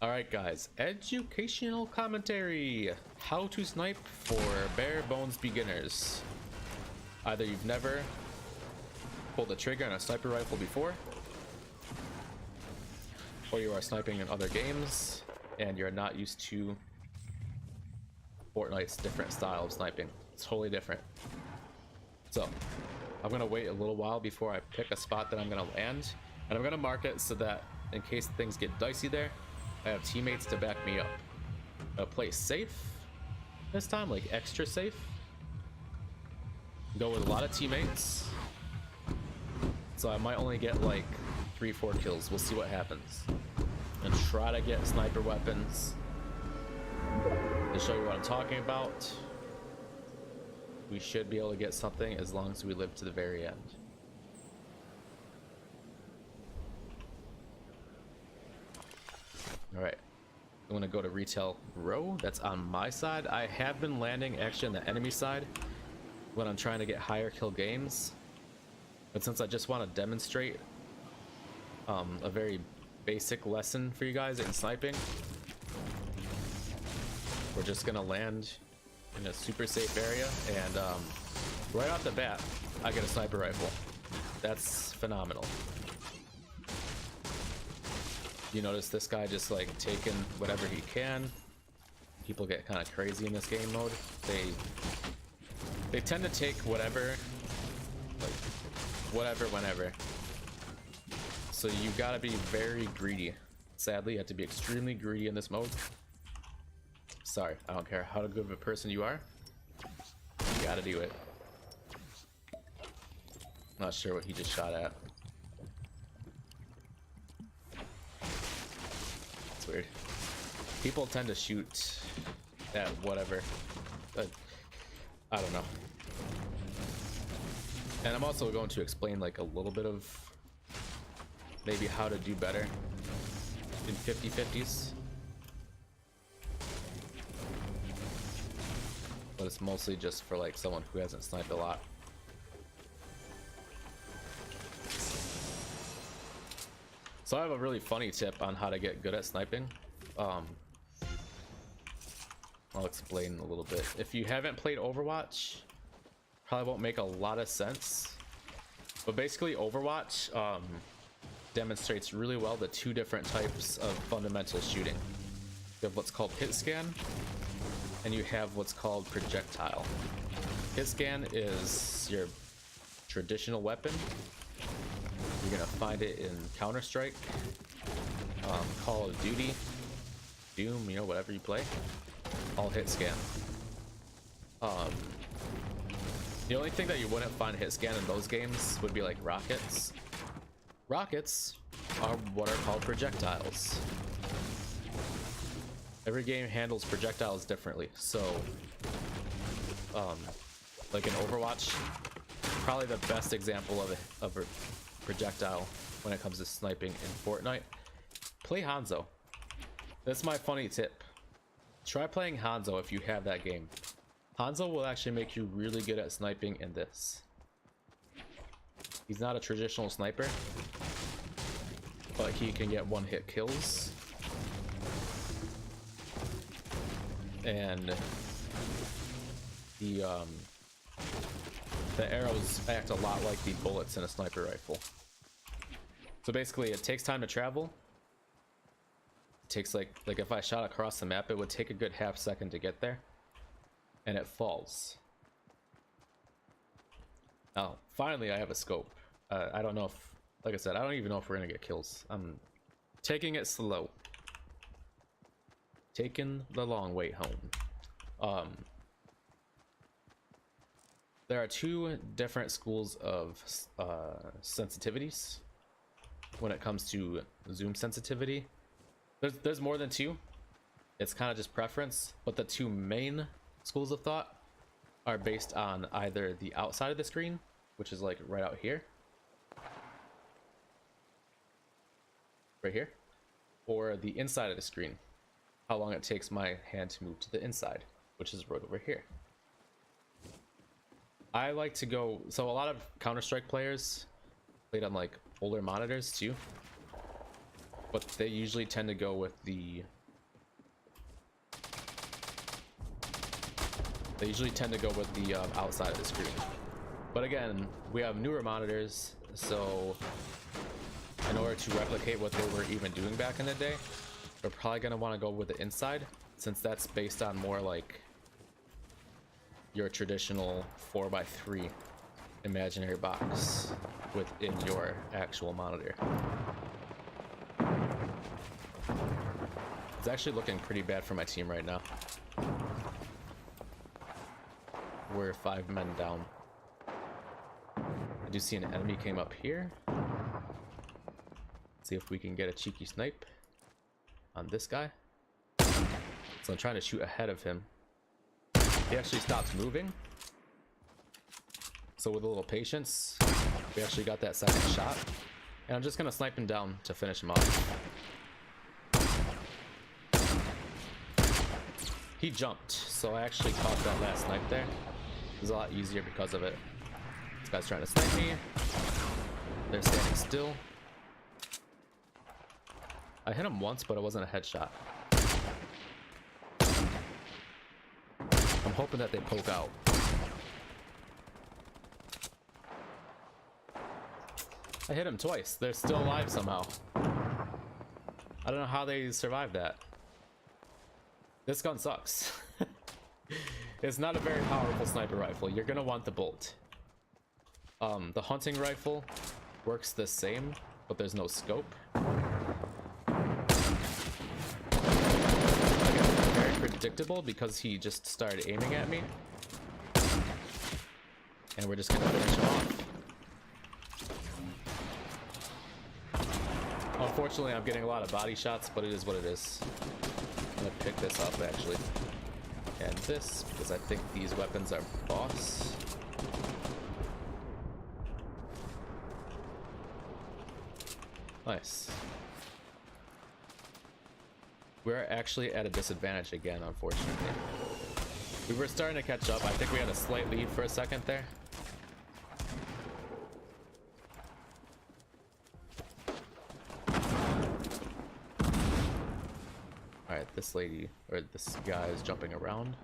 Alright guys, educational commentary. How to snipe for bare bones beginners. Either you've never pulled the trigger on a sniper rifle before, or you are sniping in other games and you're not used to Fortnite's different style of sniping. It's totally different. So I'm gonna wait a little while before I pick a spot that I'm gonna land, and I'm gonna mark it so that in case things get dicey there, I have teammates to back me up. I'll play safe this time, like extra safe. Go with a lot of teammates. So I might only get like 3-4 kills. We'll see what happens. And try to get sniper weapons. To show you what I'm talking about. We should be able to get something as long as we live to the very end. All right, I'm gonna go to retail row. That's on my side. I have been landing actually on the enemy side when I'm trying to get higher kill games, but since I just want to demonstrate a very basic lesson for you guys in sniping, we're just gonna land in a super safe area, and right off the bat I get a sniper rifle. That's phenomenal. You notice this guy just like taking whatever he can. People get kind of crazy in this game mode. They tend to take whatever, like whatever, whenever. So you gotta be very greedy. Sadly, you have to be extremely greedy in this mode. Sorry, I don't care how good of a person you are. You gotta do it. Not sure what he just shot at. Weird. People tend to shoot at whatever, but I don't know. And I'm also going to explain like a little bit of maybe how to do better in 50-50s, but it's mostly just for like someone who hasn't sniped a lot. So I have a really funny tip on how to get good at sniping. I'll explain a little bit. If you haven't played Overwatch, probably won't make a lot of sense. But basically Overwatch demonstrates really well the two different types of fundamental shooting. You have what's called hit scan, and you have what's called projectile. Hit scan is your traditional weapon. You're gonna find it in Counter-Strike, Call of Duty, Doom, you know, whatever you play, all hit scan. The only thing that you wouldn't find hit scan in those games would be like rockets. Rockets are what are called projectiles. Every game handles projectiles differently, so like in Overwatch, probably the best example of a projectile when it comes to sniping in Fortnite, play Hanzo. That's my funny tip. Try playing Hanzo if you have that game. Hanzo will actually make you really good at sniping in this. He's not a traditional sniper, but he can get one-hit kills, and the arrows act a lot like the bullets in a sniper rifle. So basically it takes time to travel. It takes like if I shot across the map, it would take a good half second to get there, and it falls. Oh, finally I have a scope. I don't know if, like I said, I don't even know if we're gonna get kills. I'm taking it slow, taking the long way home. There are two different schools of sensitivities when it comes to zoom sensitivity. There's more than two. It's kind of just preference, but the two main schools of thought are based on either the outside of the screen, which is like right out here, right here, or the inside of the screen, how long it takes my hand to move to the inside, which is right over here. I like to go, so a lot of Counter-Strike players played on like older monitors too. but they usually tend to go with the outside of the screen. But again, we have newer monitors, so in order to replicate what they were even doing back in the day, we're probably going to want to go with the inside, since that's based on more like your traditional 4x3 imaginary box within your actual monitor. It's actually looking pretty bad for my team right now. We're 5 men down. I do see an enemy came up here. See if we can get a cheeky snipe on this guy. So I'm trying to shoot ahead of him. He actually stopped moving. So with a little patience, we actually got that second shot. And I'm just gonna snipe him down to finish him off. He jumped, so I actually caught that last snipe there. It was a lot easier because of it. This guy's trying to snipe me. They're standing still. I hit him once, but it wasn't a headshot. I'm hoping that they poke out. I hit him twice. They're still alive somehow. I don't know how they survived that. This gun sucks. It's not a very powerful sniper rifle. You're gonna want the bolt. The hunting rifle works the same, but there's no scope. Very predictable because he just started aiming at me. And we're just gonna finish him off. Unfortunately, I'm getting a lot of body shots, but it is what it is. I'm gonna pick this up actually. And this, because I think these weapons are boss. Nice. We're actually at a disadvantage again, unfortunately. We were starting to catch up. I think we had a slight lead for a second there. Alright, this lady, or this guy is jumping around.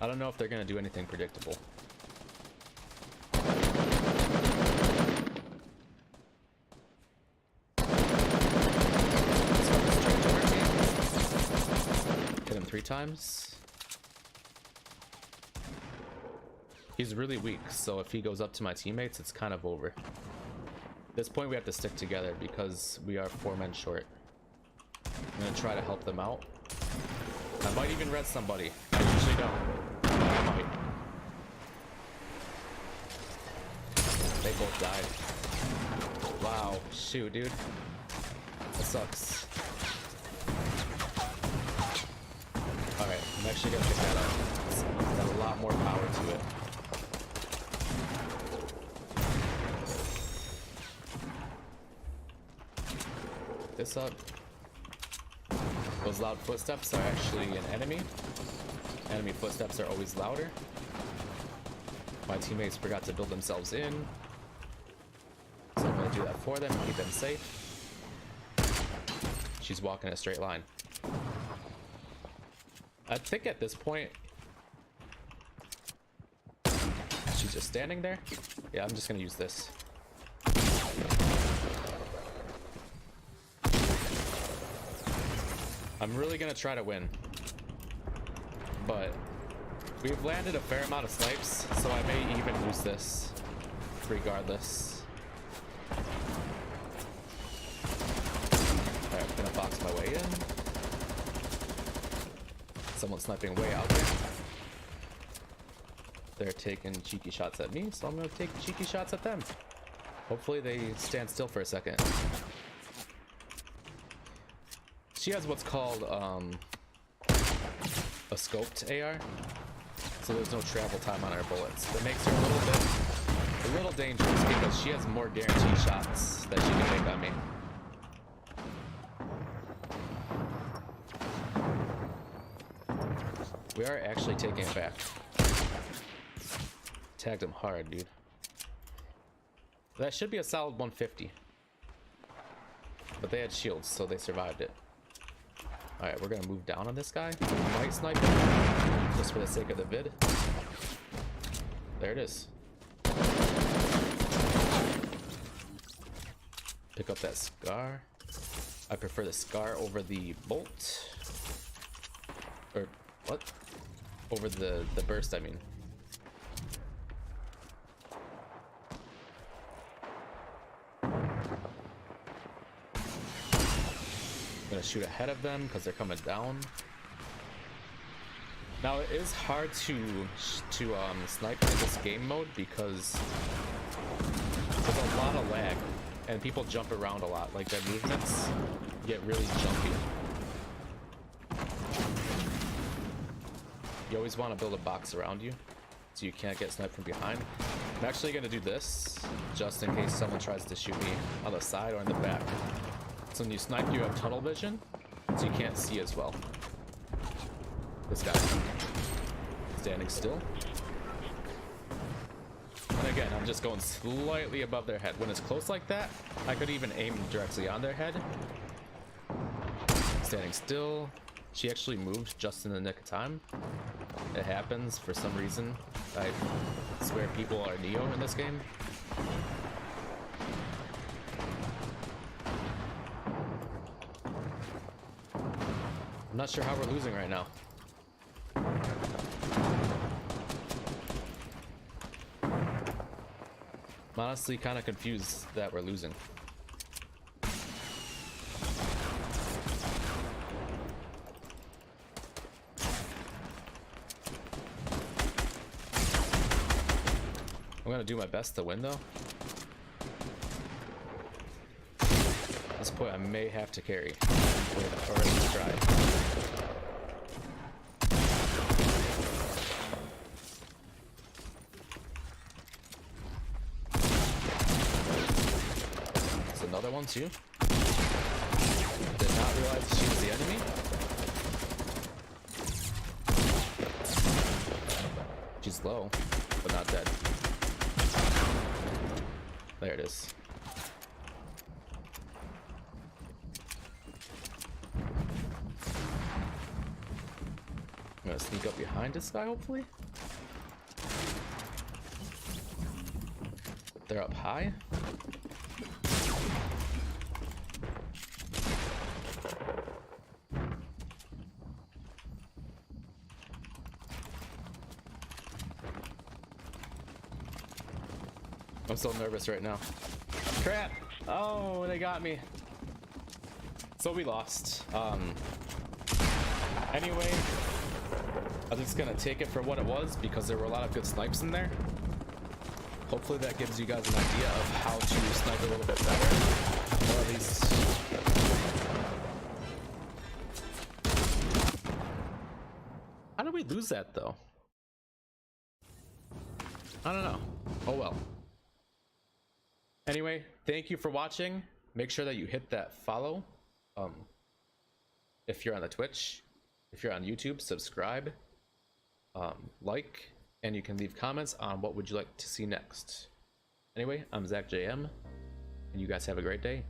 I don't know if they're going to do anything predictable. Hit him 3 times. He's really weak, so if he goes up to my teammates, it's kind of over. At this point, we have to stick together because we are 4 men short. I'm gonna try to help them out. I might even res somebody. I usually don't. I might. They both died. Wow. Shoot, dude. That sucks. Alright, I'm actually gonna pick that up. It's got a lot more power to it. Pick this up. Those loud footsteps are actually an enemy. Enemy footsteps are always louder. My teammates forgot to build themselves in, so I'm going to do that for them and keep them safe. She's walking in a straight line. I think at this point, she's just standing there. Yeah, I'm just going to use this. I'm really gonna try to win, but we've landed a fair amount of snipes, so I may even use this regardless. Alright, I'm gonna box my way in. Someone's sniping way out there. They're taking cheeky shots at me, so I'm gonna take cheeky shots at them. Hopefully they stand still for a second. She has what's called a scoped AR, so there's no travel time on her bullets. That makes her a little dangerous because she has more guaranteed shots that she can make on me. We are actually taking it back. Tagged him hard, dude. That should be a solid 150. but they had shields, so they survived it. All right, we're gonna move down on this guy. Might snipe him, just for the sake of the vid. There it is. Pick up that scar. I prefer the scar over the bolt. Or what? Over the burst, I mean. I'm gonna shoot ahead of them because they're coming down. Now it is hard to snipe in this game mode because there's a lot of lag and people jump around a lot. Like their movements get really jumpy. You always want to build a box around you so you can't get sniped from behind. I'm actually gonna do this just in case someone tries to shoot me on the side or in the back. So when you snipe, you have tunnel vision, so you can't see as well. This guy standing still. And again, I'm just going slightly above their head. When it's close like that, I could even aim directly on their head. Standing still. She actually moved just in the nick of time. It happens for some reason. I swear people are Neo in this game. I'm not sure how we're losing right now. I'm honestly kind of confused that we're losing. I'm gonna do my best to win though. At this point I may have to carry, or at least try. That's another one too. Did not realize she was the enemy. She's low, but not dead. There it is. I'm gonna sneak up behind this guy, hopefully. They're up high. I'm so nervous right now. Crap! Oh, they got me. So we lost. Anyway, I'm just gonna take it for what it was because there were a lot of good snipes in there. Hopefully that gives you guys an idea of how to snipe a little bit better, or at least how did we lose that though? I don't know. Oh well. Anyway, thank you for watching. Make sure that you hit that follow. If you're on the Twitch, if you're on YouTube, subscribe, like, and you can leave comments on what would you like to see next. Anyway, I'm Zach JM, and you guys have a great day.